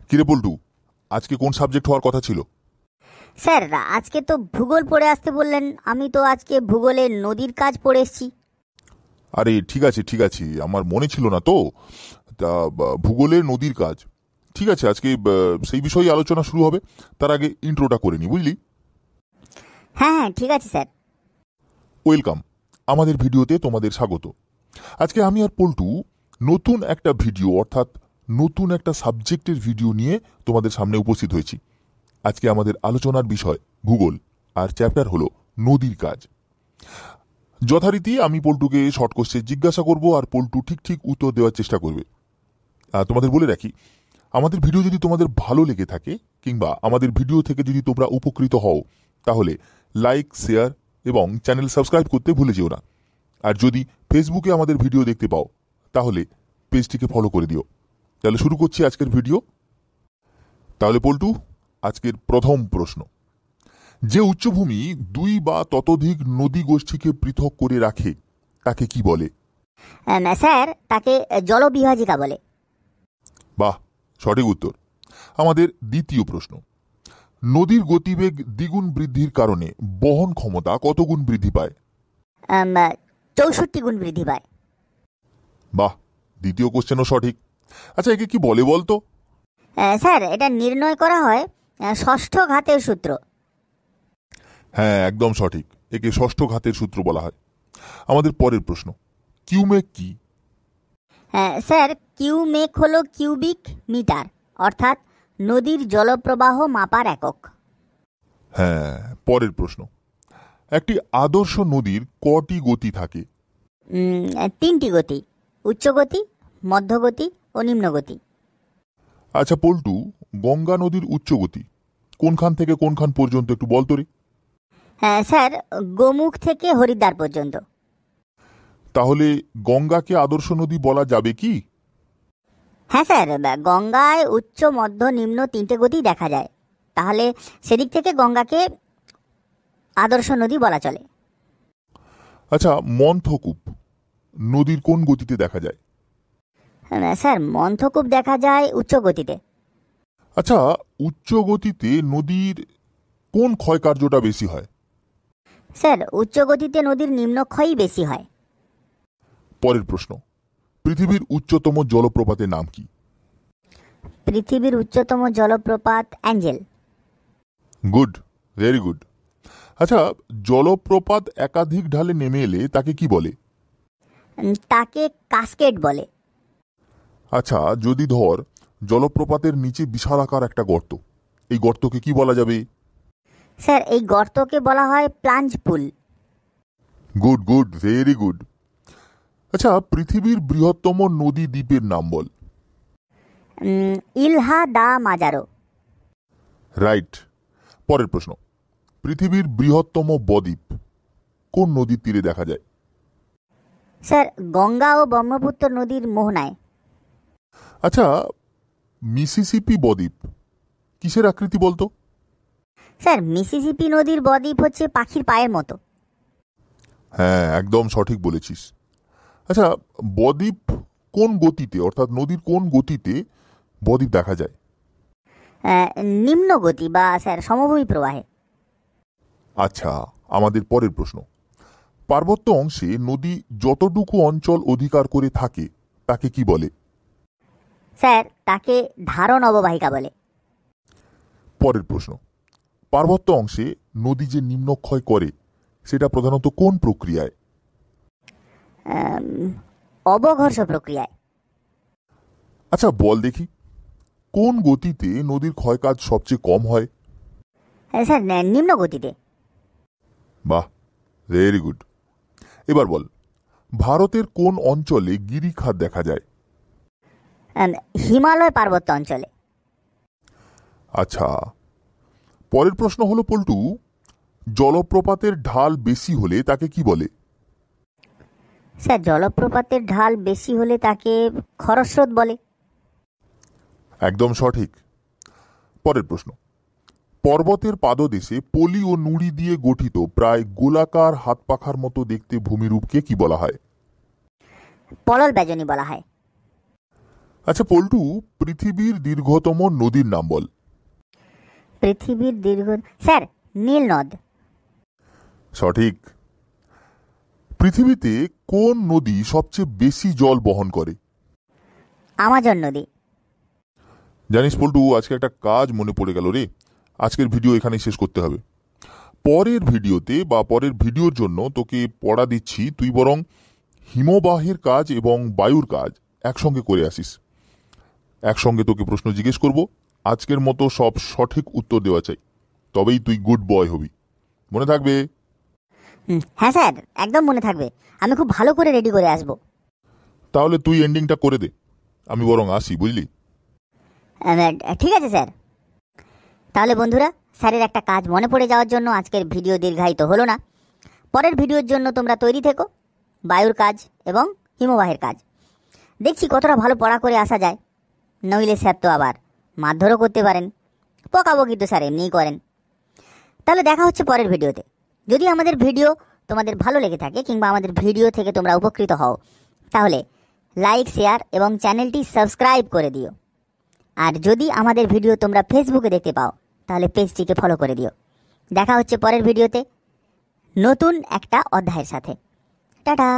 কিরে পল্টু, আজকে কোন সাবজেক্ট হওয়ার কথা ছিল? স্যার আজকে তো ভূগোল পড়ে আসতে বললেন, আমি তো আজকে ভূগোলে নদীর কাজ পড়ে এসেছি। আরে ঠিক আছে, আমার মনে ছিল না তো। তা ভূগোলে নদীর কাজ, ঠিক আছে, আজকে সেই বিষয়ে আলোচনা শুরু হবে। তার আগে ইন্ট্রোটা করে নি, বুঝলি? হ্যাঁ ঠিক আছে স্যার। ওয়েলকাম, আমাদের ভিডিওতে তোমাদের স্বাগত। আজকে আমি আর পল্টু নতুন একটা ভিডিও, অর্থাৎ নতুন একটা সাবজেক্টের ভিডিও নিয়ে তোমাদের সামনে উপস্থিত হয়েছি। আজকে আমাদের আলোচনার বিষয় ভূগোল, আর চ্যাপ্টার হলো নদীর কাজ। যথারীতি আমি পল্টুকে শর্ট কোশ্চেন জিজ্ঞাসা করব, আর পল্টু ঠিক উত্তর দেওয়ার চেষ্টা করবে। তোমাদের বলে রাখি, আমাদের ভিডিও যদি তোমাদের ভালো লেগে থাকে কিংবা আমাদের ভিডিও থেকে যদি তোমরা উপকৃত হও, তাহলে লাইক, শেয়ার এবং চ্যানেল সাবস্ক্রাইব করতে ভুলে যেও না। আর যদি ফেসবুকে আমাদের ভিডিও দেখতে পাও, তাহলে পেজটিকে ফলো করে দিও। তাহলে শুরু করছি আজকের ভিডিও। তাহলে পল্টু, আজকের প্রথম প্রশ্ন, যে উচ্চভূমি দুই বা ততোধিক নদী গোষ্ঠীকে পৃথক করে রাখে তাকে কি বলে? স্যার তাকে জলবিভাজিকা বলে। বাহ, সঠিক উত্তর। আমাদের দ্বিতীয় প্রশ্ন, নদীর গতিবেগ দ্বিগুণ বৃদ্ধির কারণে বহন ক্ষমতা কত গুণ বৃদ্ধি পায়? 64 গুণ বৃদ্ধি পায়। বাহ, দ্বিতীয় কোশ্চেনও সঠিক। আচ্ছা, একে কি বলে বলতো? স্যার এটা নির্ণয় করা হয় ষষ্ঠ ঘাতের সূত্র। হ্যাঁ, একদম সঠিক, একে ষষ্ঠ ঘাতের সূত্র বলা হয়। আমাদের পরের প্রশ্ন, কিউমেক কি? স্যার কিউমেক হলো কিউবিক মিটার, অর্থাৎ নদীর জলপ্রবাহ মাপার একক। হ্যাঁ, পরের প্রশ্ন, একটি আদর্শ নদীর কটি গতি থাকে? 3টি গতি, উচ্চগতি, মধ্যগতি ও নিম্নগতি। আচ্ছা পল্টু, গঙ্গা নদীর উচ্চগতি কোনখান থেকে কোনখান পর্যন্ত একটু বল তো রে। স্যার গোমুখ থেকে হরিদ্বার পর্যন্ত। তাহলে গঙ্গাকে আদর্শ নদী বলা যাবে কি? হ্যাঁ স্যার, গঙ্গায় উচ্চ, মধ্য, নিম্ন 3টে গতি দেখা যায়, তাহলে সেদিক থেকে গঙ্গাকে আদর্শ নদী বলা চলে। আচ্ছা, মন্থকূপ নদীর কোন গতিতে দেখা যায়? স্যার মন্থকূপ দেখা যায় উচ্চ গতিতে। আচ্ছা, উচ্চ গতিতে নদীর কোন ক্ষয়কার্যটা বেশি হয়? স্যার উচ্চ গতিতে নদীর নিম্নক্ষয়ই বেশি হয়। পরের প্রশ্ন, পৃথিবীর উচ্চতম জলপ্রপাতের নাম কি? পৃথিবীর উচ্চতম জলপ্রপাত অ্যাঞ্জেল। Good, very good. আচ্ছা, জলপ্রপাত একাধিক ঢালে নেমে এলে তাকে কি বলে? তাকে কাসকেড বলে। আচ্ছা, যদি ধর জলপ্রপাতের নিচে বিশালাকার একটা গর্ত, এই গর্তকে কি বলা যাবে? স্যার এই গর্তকে বলা হয় plunge pool. Good, very good. আচ্ছা, পৃথিবীর বৃহত্তম নদী দ্বীপের নাম বল। ইলহা দা মাজারো। রাইট। পরের প্রশ্ন, পৃথিবীর বৃহত্তম বদ্বীপ কোন নদীর তীরে দেখা যায়? স্যার গঙ্গা ও ব্রহ্মপুত্র নদীর মোহনায়। আচ্ছা, মিসিসিপি বদ্বীপ কিসের আকৃতি বলতো? স্যার মিসিসিপি নদীর বদ্বীপ হচ্ছে পাখির পায়ের মতো। হ্যাঁ, একদম সঠিক বলেছিস। আচ্ছা, বদ্বীপ কোন গতিতে, অর্থাৎ নদীর কোন গতিতে বদ্বীপ দেখা যায়? নিম্ন গতি বা স্যার সমভূমি প্রবাহে। আচ্ছা, আমাদের পরের প্রশ্ন, পার্বত্য অংশে নদী যতটুকু অঞ্চল অধিকার করে থাকে তাকে কি বলে? স্যার তাকে ধারণ অববাহিকা বলে। পরের প্রশ্ন, পার্বত্য অংশে নদী যে নিম্নক্ষয় করে সেটা প্রধানত কোন প্রক্রিয়ায়? অবঘর্ষ প্রক্রিয়ায়। আচ্ছা বল দেখি, কোন গতিতে নদীর ক্ষয়কাজ সবচেয়ে কম হয়? স্যার নিম্ন গতিতে। বাহ, ভেরি গুড। এবার বল, ভারতের কোন অঞ্চলে গিরিখাত দেখা যায়? হিমালয় পার্বত্য অঞ্চলে। আচ্ছা, পরের প্রশ্ন হলো পল্টু, জলপ্রপাতের ঢাল বেশি হলে তাকে কি বলে? স্যার জলপ্রপাতের ঢাল বেশি হলে তাকে খরস্রোত বলে। একদম সঠিক। পরের প্রশ্ন, পর্বতের পাদদেশে পলি ও নুড়ি দিয়ে গঠিত প্রায় গোলাকার হাত পাখার মতো দেখতে ভূমিরূপকে কি বলা হয়? পলল বেজনী বলা হয়। আচ্ছা পল্টু, পৃথিবীর দীর্ঘতম নদীর নাম বল। পৃথিবীর দীর্ঘ, স্যার, নীল নদ। সঠিক। পৃথিবীতে কোন নদী সবচেয়ে বেশি জল বহন করে? আমাজন নদী। জানিস পল্টু, আজকে একটা কাজ মনে পড়ে গেল রে। আজকের ভিডিও এখানেই শেষ করতে হবে। পরের ভিডিওতে বা পরের ভিডিওর জন্য তোকে পড়া দিচ্ছি, তুই বরং হিমবাহের কাজ এবং বায়ুর কাজ একসঙ্গে করে আসিস। একসঙ্গে তোকে প্রশ্ন জিজ্ঞেস করব, আজকের মতো সব সঠিক উত্তর দেওয়া চাই, তবেই তুই গুড বয় হবি। মনে থাকবে? হ্যাঁ স্যার, একদম মনে থাকবে। আমি খুব ভালো করে রেডি করে আসবো। তাহলে তুই এন্ডিংটা করে দে, আমি বরং আসি, বুঝলি? ঠিক আছে স্যার। তাহলে বন্ধুরা, স্যারের একটা কাজ মনে পড়ে যাওয়ার জন্য আজকের ভিডিও দীর্ঘায়িত হলো না। পরের ভিডিওর জন্য তোমরা তৈরি থেকো। বায়ুর কাজ এবং হিমবাহের কাজ দেখছি কতটা ভালো পড়া করে আসা যায়। নইলে স্যার তো আবার মারধরও করতে পারেন। পকাবো কিন্তু স্যার এমনিই করেন। তাহলে দেখা হচ্ছে পরের ভিডিওতে। যদি আমাদের ভিডিও তোমাদের ভালো লেগে থাকে কিংবা আমাদের ভিডিও থেকে তোমরা উপকৃত হও, তাহলে লাইক, শেয়ার এবং চ্যানেলটি সাবস্ক্রাইব করে দিও। আর যদি আমাদের ভিডিও তোমরা ফেসবুকে দেখতে পাও, তাহলে পেজটিকে ফলো করে দিও। দেখা হচ্ছে পরের ভিডিওতে নতুন একটা অধ্যায়ের সাথে। টাটা।